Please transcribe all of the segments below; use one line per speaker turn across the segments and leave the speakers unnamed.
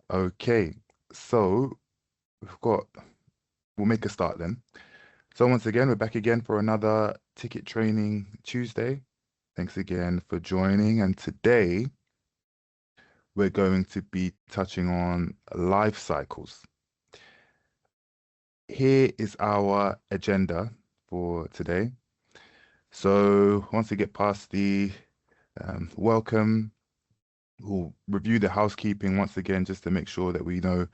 Okay, so we've got, we'll make a start then. So once again, we're back again for another Ticket Training Tuesday. Thanks again for joining. And today we're going to be touching on life cycles. Here is our agenda for today. So once we get past the welcome, we'll review the housekeeping once again, just to make sure that we know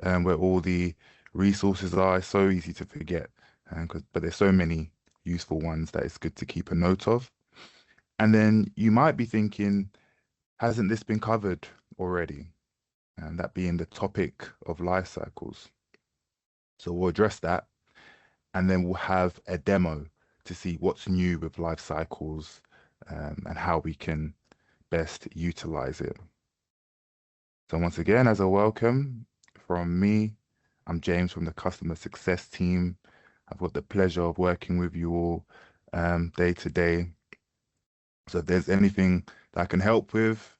where all the resources are. It's so easy to forget, but there's so many useful ones that it's good to keep a note of. And then you might be thinking, hasn't this been covered already? And that being the topic of life cycles. So we'll address that, and then we'll have a demo to see what's new with life cycles, and how we can best utilize it. So once again, as a welcome from me, I'm James from the customer success team. I've got the pleasure of working with you all day to day. So if there's anything that I can help with,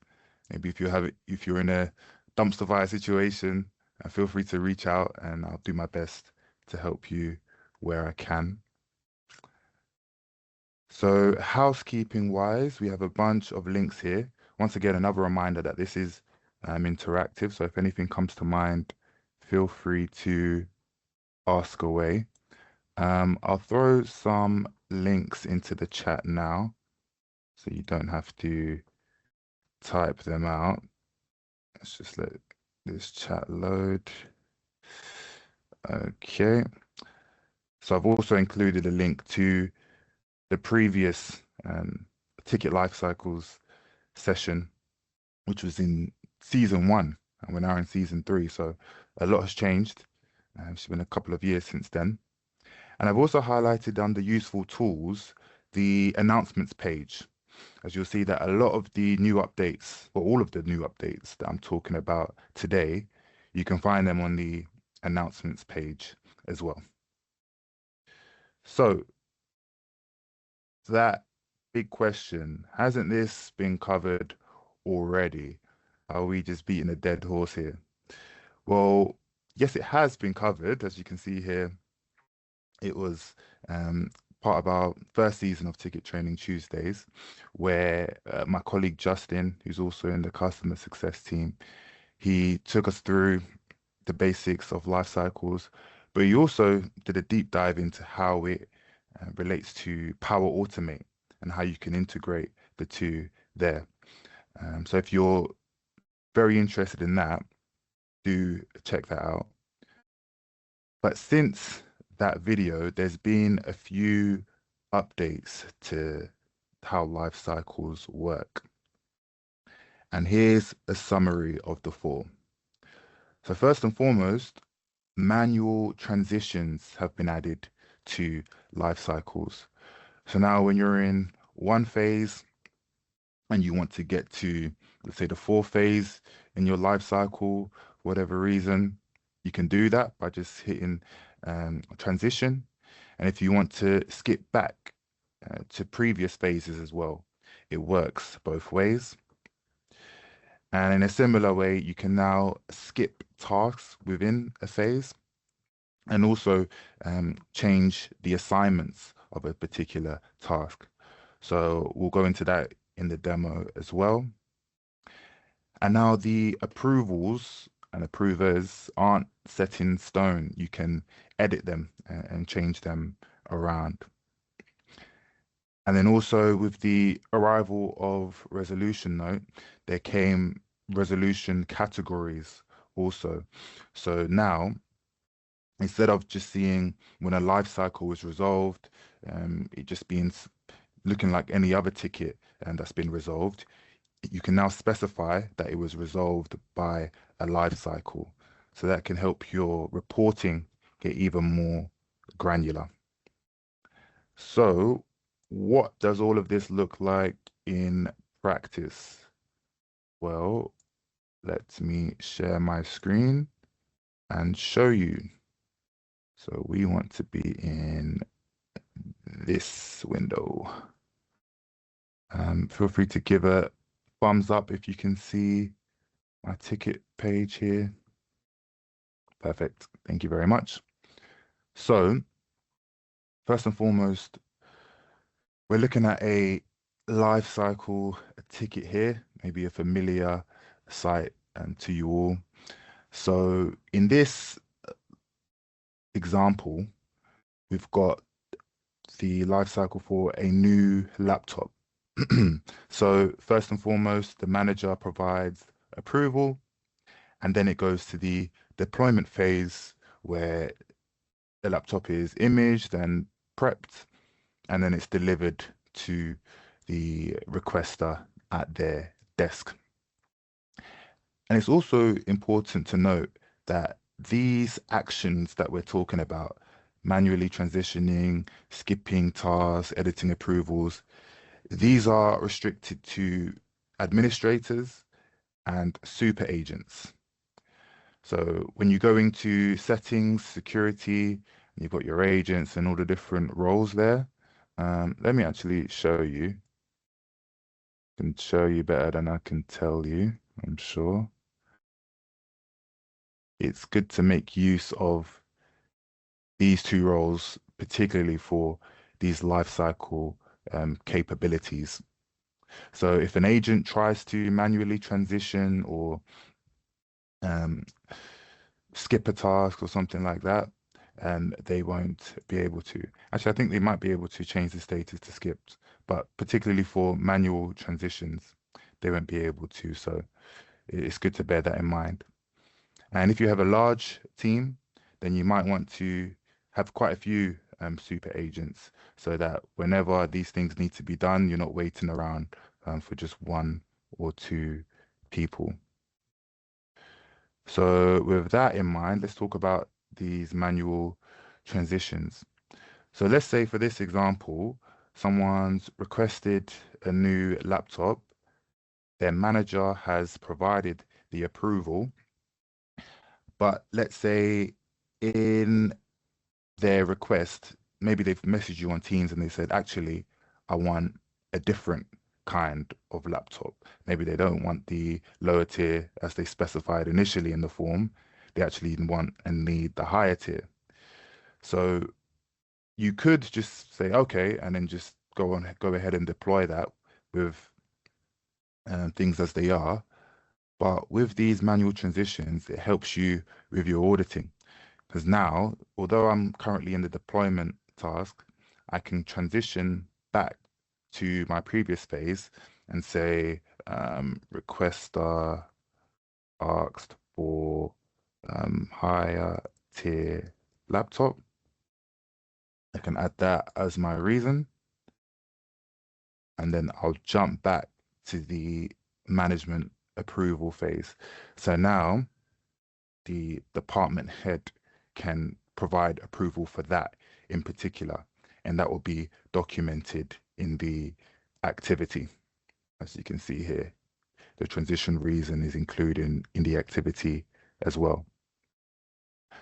maybe if you're in a dumpster fire situation, feel free to reach out and I'll do my best to help you where I can. So housekeeping wise, we have a bunch of links here. Once again, another reminder that this is interactive. So if anything comes to mind, feel free to ask away. I'll throw some links into the chat now, so you don't have to type them out. Let's just let this chat load. Okay. So I've also included a link to the previous Ticket Life Cycles session, which was in season 1, and we're now in season 3. So a lot has changed. It's been a couple of years since then. And I've also highlighted under useful tools the announcements page, as you'll see that a lot of the new updates, or all of the new updates that I'm talking about today, you can find them on the announcements page as well. So that big question, hasn't this been covered already? Are we just beating a dead horse here? Well, yes, it has been covered. As you can see here, it was part of our first season of Ticket Training Tuesdays, where my colleague Justin, who's also in the customer success team, he took us through the basics of life cycles, but he also did a deep dive into how it relates to Power Automate and how you can integrate the two there. So if you're very interested in that, do check that out. But since that video, there's been a few updates to how life cycles work. And here's a summary of the 4. So first and foremost, manual transitions have been added to life cycles. So now when you're in one phase and you want to get to, let's say, the 4th phase in your life cycle, whatever reason, you can do that by just hitting transition. And if you want to skip back to previous phases as well, it works both ways. And in a similar way, you can now skip tasks within a phase and also change the assignments of a particular task. So we'll go into that in the demo as well. And now the approvals and approvers aren't set in stone. You can edit them and change them around. And then also with the arrival of resolution note, there came resolution categories also. So now, instead of just seeing when a life cycle is resolved, it just being looking like any other ticket that's been resolved, you can now specify that it was resolved by a life cycle. So that can help your reporting get even more granular. So what does all of this look like in practice? Well, let me share my screen and show you. So we want to be in this window. Feel free to give a thumbs up if you can see my ticket page here. Perfect. Thank you very much. So first and foremost, we're looking at a life cycle ticket here, maybe a familiar site to you all. So in this example, we've got the life cycle for a new laptop. So first and foremost, the manager provides approval, and then it goes to the deployment phase where the laptop is imaged and prepped, and then it's delivered to the requester at their desk. And it's also important to note that these actions that we're talking about, manually transitioning, skipping tasks, editing approvals, these are restricted to administrators and super agents. So when you go into settings, security, you've got your agents and all the different roles there. Let me actually show you. I can show you better than I can tell you, I'm sure. It's good to make use of these two roles, particularly for these lifecycle capabilities. So if an agent tries to manually transition or um, skip a task or something like that, they won't be able to. Actually, I think they might be able to change the status to skipped, but particularly for manual transitions, they won't be able to. So it's good to bear that in mind. And if you have a large team, then you might want to have quite a few super agents so that whenever these things need to be done, you're not waiting around for just one or two people. So with that in mind, let's talk about these manual transitions. So let's say for this example, someone's requested a new laptop, their manager has provided the approval, but let's say in their request, maybe they've messaged you on Teams and they said, actually, I want a different kind of laptop. Maybe they don't want the lower tier as they specified initially in the form. They actually want and need the higher tier. So you could just say, okay, and then just go ahead and deploy that with things as they are. But with these manual transitions, it helps you with your auditing. Because now, although I'm currently in the deployment task, I can transition back to my previous phase and say, requester asked for higher tier laptop. I can add that as my reason, and then I'll jump back to the management approval phase. So now the department head can provide approval for that in particular, and that will be documented in the activity. As you can see here, the transition reason is included in the activity as well.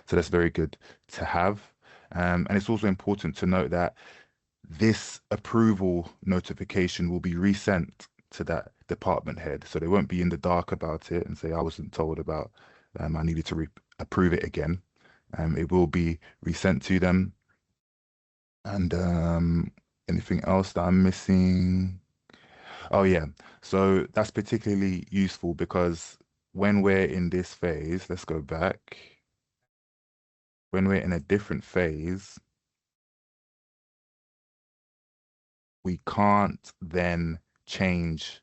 So that's very good to have. And it's also important to note that this approval notification will be resent to that department head. So they won't be in the dark about it and say, I wasn't told about, I needed to approve it again. It will be resent to them. And anything else that I'm missing? Oh, yeah. So that's particularly useful because when we're in this phase, let's go back. When we're in a different phase, we can't then change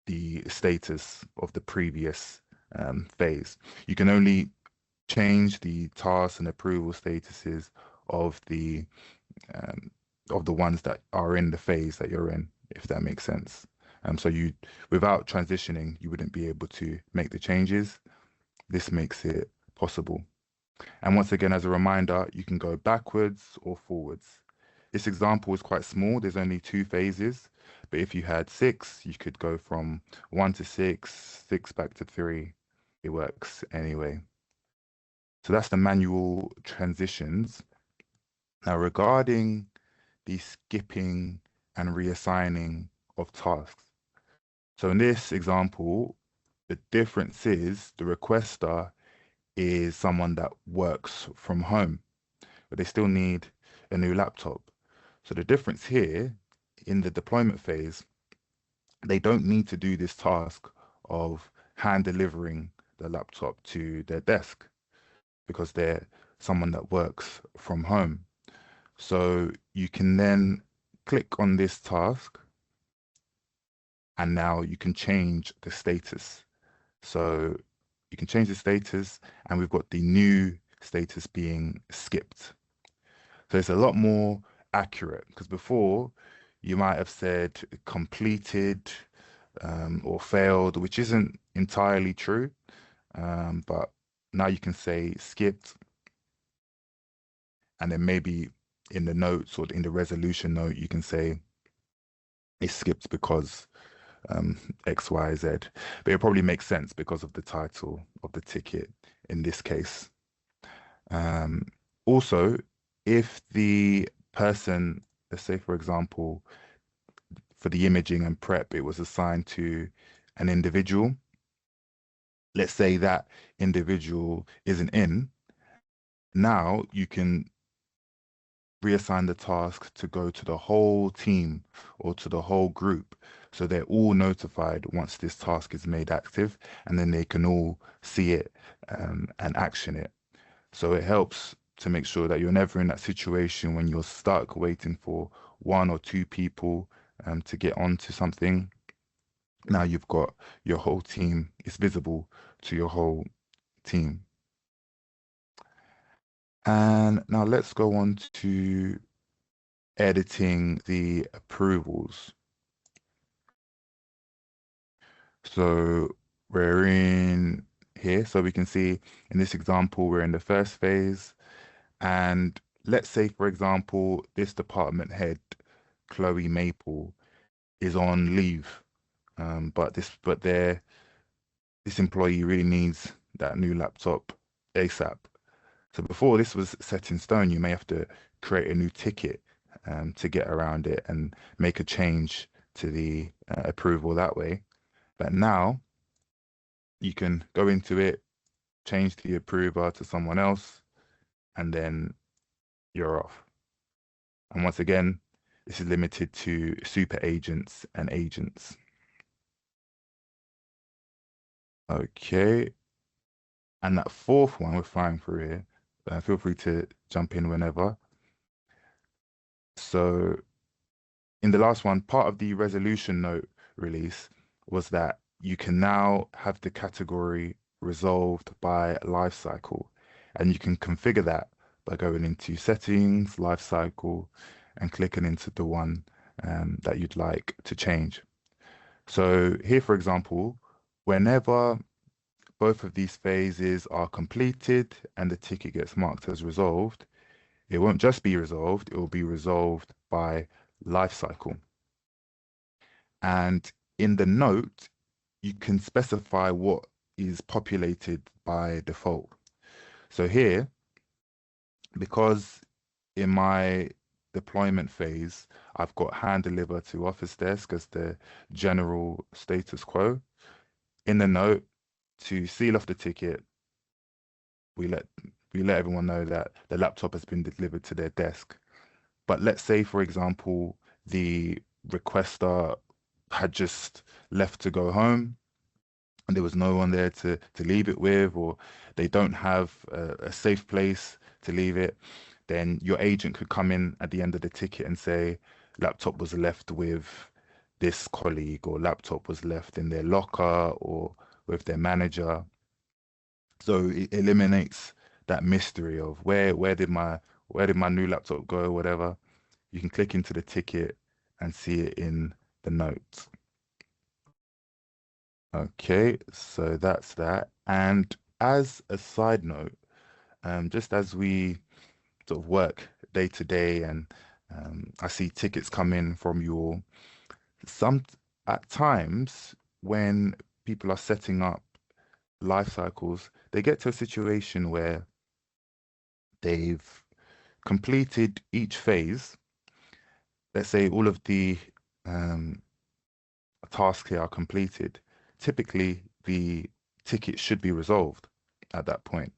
the status of the previous phase. You can only change the tasks and approval statuses of the ones that are in the phase that you're in, if that makes sense. So without transitioning, you wouldn't be able to make the changes. This makes it possible. And once again, as a reminder, you can go backwards or forwards. This example is quite small. There's only two phases. But if you had six, you could go from 1 to 6, 6 back to 3. It works anyway. So that's the manual transitions. Now, regarding the skipping and reassigning of tasks. So in this example, The difference is the requester is someone that works from home, but they still need a new laptop. So the difference here in the deployment phase, they don't need to do this task of hand delivering the laptop to their desk because they're someone that works from home. So you can then click on this task and now you can change the status. So you can change the status and we've got the new status being skipped. So it's a lot more accurate because before you might have said completed or failed, which isn't entirely true. But now you can say skipped, and then maybe in the notes or in the resolution note, you can say it skipped because X, Y, Z. But it probably makes sense because of the title of the ticket in this case. Um, Also, if the person, let's say for example, for the imaging and prep, it was assigned to an individual, let's say that individual isn't in, now you can reassign the task to go to the whole team or to the whole group. So they're all notified once this task is made active, and then they can all see it and action it. So it helps to make sure that you're never in that situation when you're stuck waiting for one or two people to get onto something. Now you've got your whole team, it's visible to your whole team. And now let's go on to editing the approvals. So we're in here. So we can see in this example, we're in the first phase. And let's say, for example, this department head, Chloe Maple, is on leave. This employee really needs that new laptop ASAP. So before this was set in stone, you may have to create a new ticket to get around it and make a change to the approval that way. But now you can go into it, change the approver to someone else, and then you're off. And once again, this is limited to super agents and agents. Okay. And that fourth one we're flying through here. Feel free to jump in whenever. So in the last one, part of the resolution note release was that you can now have the category resolved by lifecycle, and you can configure that by going into settings, lifecycle, and clicking into the one that you'd like to change. So here, for example, whenever both of these phases are completed and the ticket gets marked as resolved, it won't just be resolved, it will be resolved by lifecycle. And in the note, you can specify what is populated by default. So here, because in my deployment phase, I've got hand deliver to office desk as the general status quo. In the note, to seal off the ticket, we let everyone know that the laptop has been delivered to their desk. But let's say, for example, the requester had just left to go home and there was no one there to leave it with, or they don't have a safe place to leave it, then your agent could come in at the end of the ticket and say, laptop was left with this colleague, or laptop was left in their locker or with their manager. So it eliminates that mystery of where did my new laptop go, or whatever. You can click into the ticket and see it in the notes. Okay, so that's that. And as a side note, just as we sort of work day to day and I see tickets come in from you all, some at times when people are setting up life cycles, they get to a situation where they've completed each phase. Let's say all of the tasks here are completed. Typically, the ticket should be resolved at that point.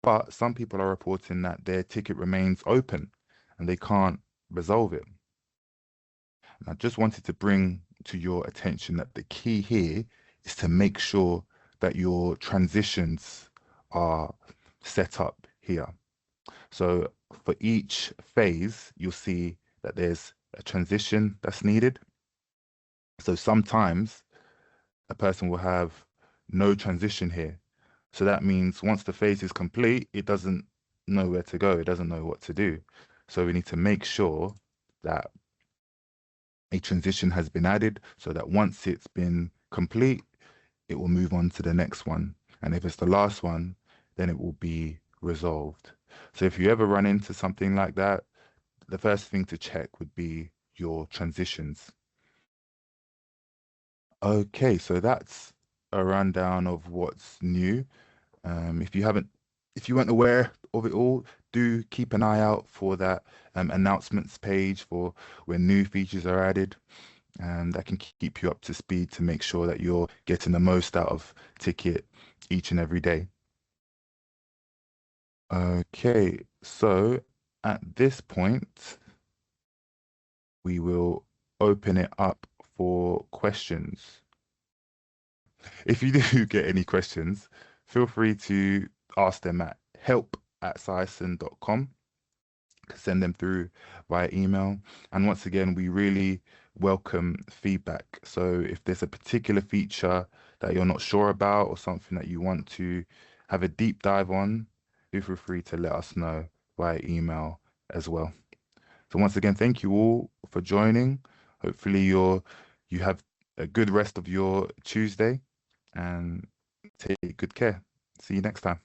But some people are reporting that their ticket remains open and they can't resolve it. And I just wanted to bring to your attention that the key here is to make sure that your transitions are set up here. So for each phase, you'll see that there's a transition that's needed. So sometimes a person will have no transition here. So that means once the phase is complete, it doesn't know where to go. It doesn't know what to do. So we need to make sure that a transition has been added so that once it's been complete, it will move on to the next one. And if it's the last one, then it will be resolved. So if you ever run into something like that, the first thing to check would be your transitions. Okay, so that's a rundown of what's new. If you weren't aware of it all, do keep an eye out for that announcements page for when new features are added. That can keep you up to speed to make sure that you're getting the most out of Tikit each and every day. Okay, so at this point, we will open it up for questions. If you do get any questions, feel free to ask them at help@sison.com. Send them through via email. And once again, we really welcome feedback. So if there's a particular feature that you're not sure about or something that you want to have a deep dive on, do feel free to let us know via email as well. So once again, thank you all for joining. Hopefully you have a good rest of your Tuesday and take good care. See you next time.